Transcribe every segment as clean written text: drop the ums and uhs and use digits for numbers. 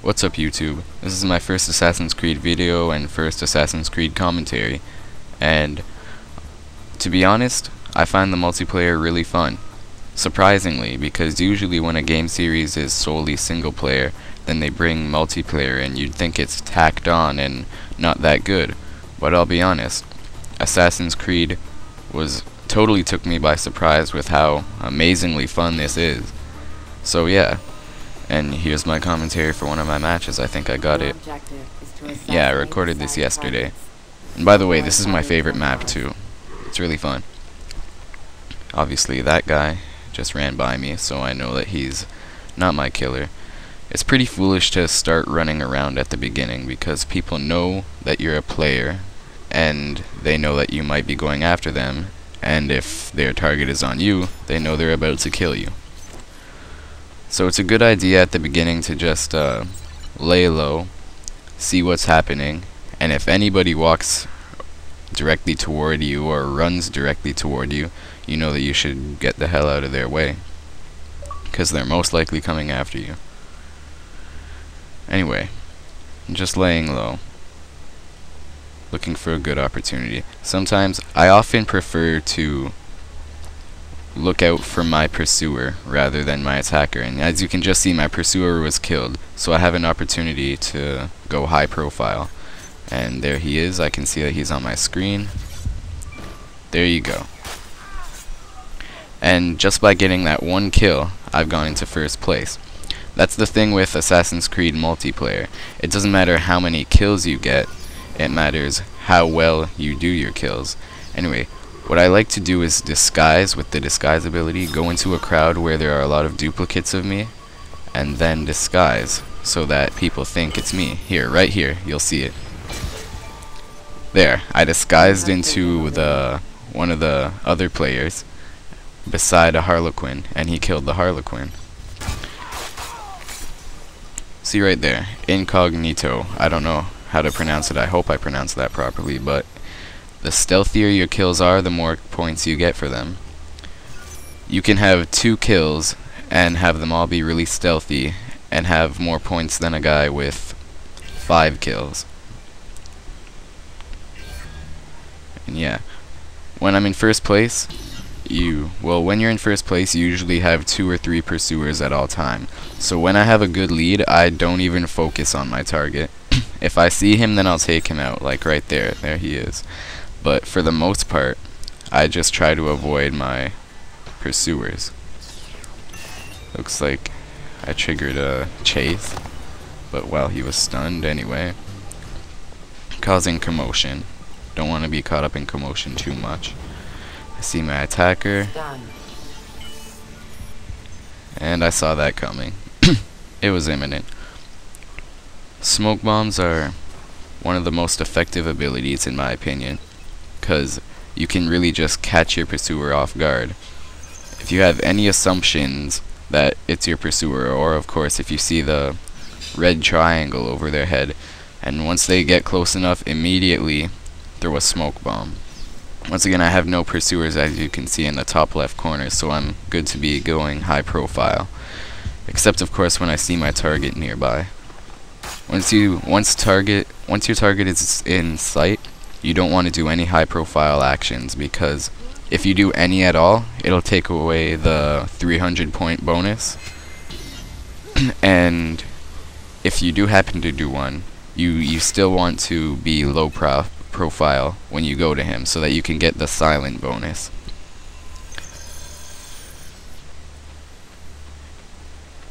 What's up YouTube? This is my first Assassin's Creed video and first Assassin's Creed commentary, and to be honest, I find the multiplayer really fun. Surprisingly, because usually when a game series is solely single player, then they bring multiplayer and you'd think it's tacked on and not that good. But I'll be honest, Assassin's Creed totally took me by surprise with how amazingly fun this is. So yeah. And here's my commentary for one of my matches. I think I got it. Yeah, I recorded this yesterday. And by the way, this is my favorite map too. It's really fun. Obviously, that guy just ran by me, so I know that he's not my killer. It's pretty foolish to start running around at the beginning because people know that you're a player and they know that you might be going after them, and if their target is on you, they know they're about to kill you. So it's a good idea at the beginning to just lay low, see what's happening, and if anybody walks directly toward you or runs directly toward you, you know that you should get the hell out of their way, because they're most likely coming after you. Anyway, I'm just laying low, looking for a good opportunity. Sometimes, I often prefer to look out for my pursuer rather than my attacker, and as you can just see, my pursuer was killed, so I have an opportunity to go high profile. And there he is. I can see that he's on my screen. There you go. And just by getting that one kill, I've gone into first place. That's the thing with Assassin's Creed multiplayer. It doesn't matter how many kills you get, it matters how well you do your kills. Anyway, what I like to do is disguise with the disguise ability, go into a crowd where there are a lot of duplicates of me, and then disguise so that people think it's me. Here, right here, you'll see it. There, I disguised into one of the other players beside a Harlequin, and he killed the Harlequin. See right there, incognito. I don't know how to pronounce it. I hope I pronounced that properly, but the stealthier your kills are, the more points you get for them. You can have 2 kills and have them all be really stealthy and have more points than a guy with 5 kills. And yeah, when I'm in first place, when you're in first place, you usually have 2 or 3 pursuers at all time. So when I have a good lead, I don't even focus on my target. If I see him, then I'll take him out, like right there. There he is. But for the most part, I just try to avoid my pursuers. Looks like I triggered a chase, but while he was stunned anyway. Causing commotion. Don't want to be caught up in commotion too much. I see my attacker. And I saw that coming. It was imminent. Smoke bombs are one of the most effective abilities in my opinion, because you can really just catch your pursuer off guard. If you have any assumptions that it's your pursuer, or of course if you see the red triangle over their head, and once they get close enough, immediately throw a smoke bomb. Once again, I have no pursuers, as you can see in the top left corner, so I'm good to be going high profile. Except of course when I see my target nearby. Once your target is in sight, you don't want to do any high profile actions, because if you do any at all, it'll take away the 300 point bonus. And if you do happen to do one, you still want to be low profile when you go to him, so that you can get the silent bonus.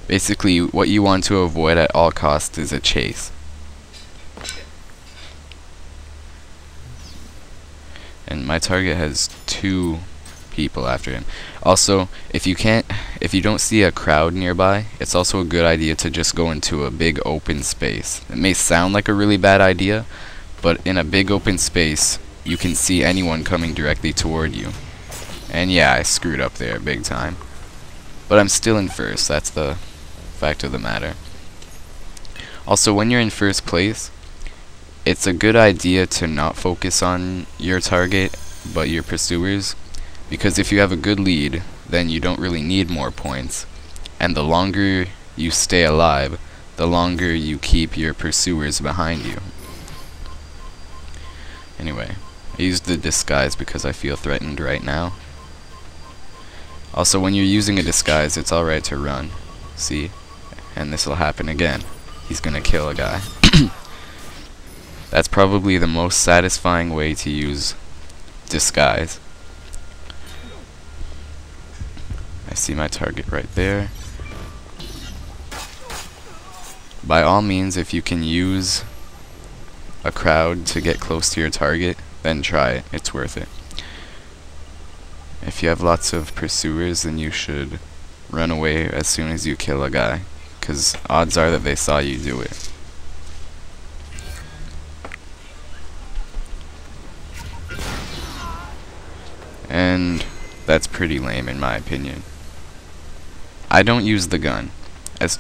Basically, what you want to avoid at all costs is a chase. And my target has 2 people after him. Also, if you don't see a crowd nearby, it's also a good idea to just go into a big open space. It may sound like a really bad idea, but in a big open space, you can see anyone coming directly toward you. And yeah, I screwed up there big time. But I'm still in first, that's the fact of the matter. Also, when you're in first place, it's a good idea to not focus on your target, but your pursuers, because if you have a good lead, then you don't really need more points, and the longer you stay alive, the longer you keep your pursuers behind you. Anyway, I used the disguise because I feel threatened right now. Also, when you're using a disguise, it's alright to run. See? And this will happen again. He's gonna kill a guy. That's probably the most satisfying way to use disguise. I see my target right there. By all means, if you can use a crowd to get close to your target, then try it. It's worth it. If you have lots of pursuers, then you should run away as soon as you kill a guy, because odds are that they saw you do it. And that's pretty lame in my opinion. I don't use the gun.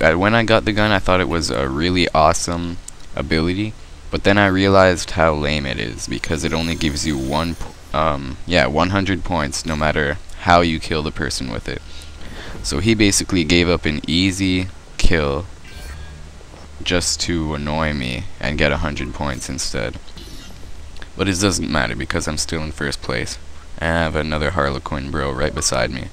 When I got the gun, I thought it was a really awesome ability, but then I realized how lame it is because it only gives you 100 points no matter how you kill the person with it. So he basically gave up an easy kill just to annoy me and get 100 points instead. But it doesn't matter because I'm still in first place. And I have another Harlequin bro right beside me.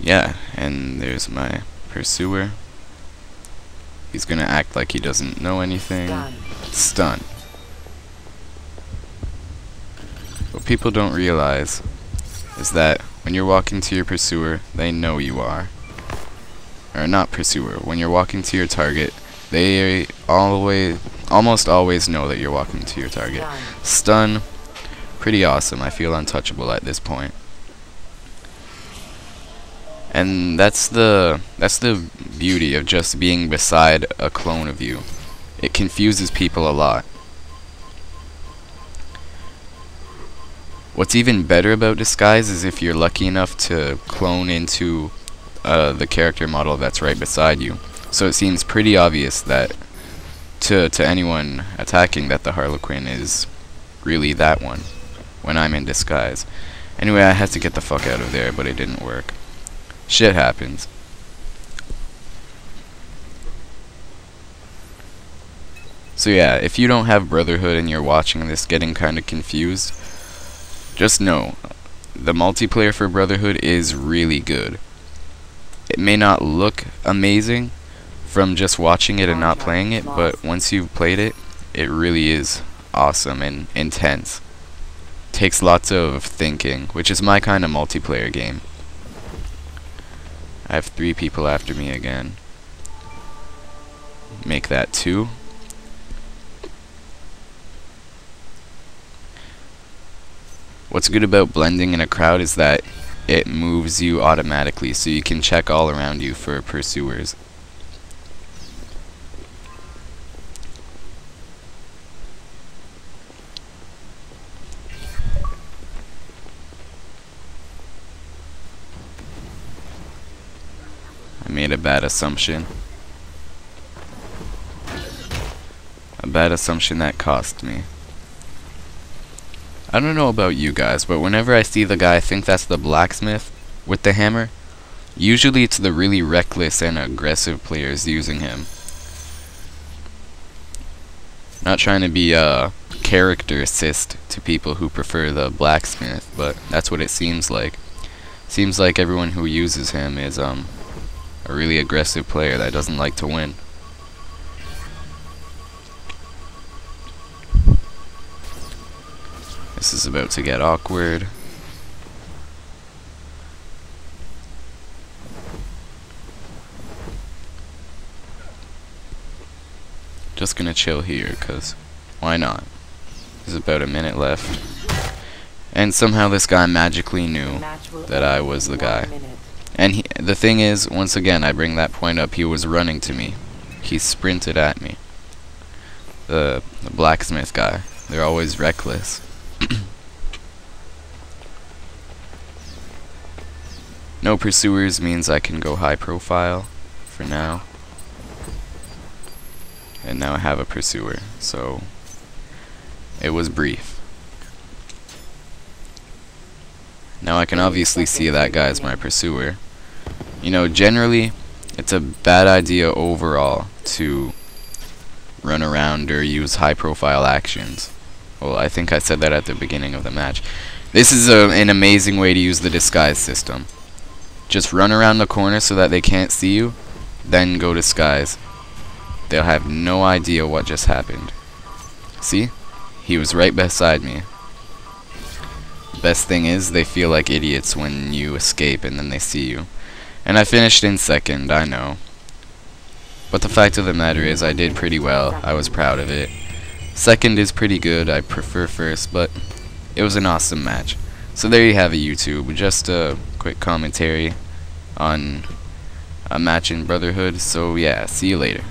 Yeah, and there's my pursuer. He's gonna act like he doesn't know anything. Stun. What people don't realize is that when you're walking to your pursuer, they know you are. Or not pursuer, when you're walking to your target, they almost always know that you're walking to your target. Stun, pretty awesome. I feel untouchable at this point. And that's the beauty of just being beside a clone of you. It confuses people a lot. What's even better about disguise is if you're lucky enough to clone into the character model that's right beside you. So it seems pretty obvious that to anyone attacking that the Harlequin is really that one when I'm in disguise. Anyway, I had to get the fuck out of there, but it didn't work. Shit happens. So yeah, if you don't have Brotherhood and you're watching this getting kinda confused, just know, the multiplayer for Brotherhood is really good. It may not look amazing from just watching it and not playing it, but once you've played it, it really is awesome and intense. Takes lots of thinking, which is my kind of multiplayer game. I have 3 people after me again. Make that 2. What's good about blending in a crowd is that it moves you automatically, so you can check all around you for pursuers. I made a bad assumption. A bad assumption that cost me. I don't know about you guys, but whenever I see the guy I think that's the blacksmith with the hammer, usually it's the really reckless and aggressive players using him. Not trying to be a character assist to people who prefer the blacksmith, but that's what it seems like. Seems like everyone who uses him is a really aggressive player that doesn't like to win. This is about to get awkward. Just gonna chill here, cause why not? There's about a minute left. And somehow this guy magically knew that I was the guy. And the thing is, once again, I bring that point up, he was running to me. He sprinted at me. The blacksmith guy. They're always reckless. No pursuers means I can go high profile for now. And now I have a pursuer, so it was brief. Now I can obviously see that guy is my pursuer. You know, generally, it's a bad idea overall to run around or use high-profile actions. Well, I think I said that at the beginning of the match. This is an amazing way to use the disguise system. Just run around the corner so that they can't see you, then go disguise. They'll have no idea what just happened. See? He was right beside me. Best thing is, they feel like idiots when you escape and then they see you. And I finished in second, I know. But the fact of the matter is, I did pretty well. I was proud of it. Second is pretty good, I prefer first, but it was an awesome match. So there you have it, YouTube. Just a quick commentary on a match in Brotherhood. So yeah, see you later.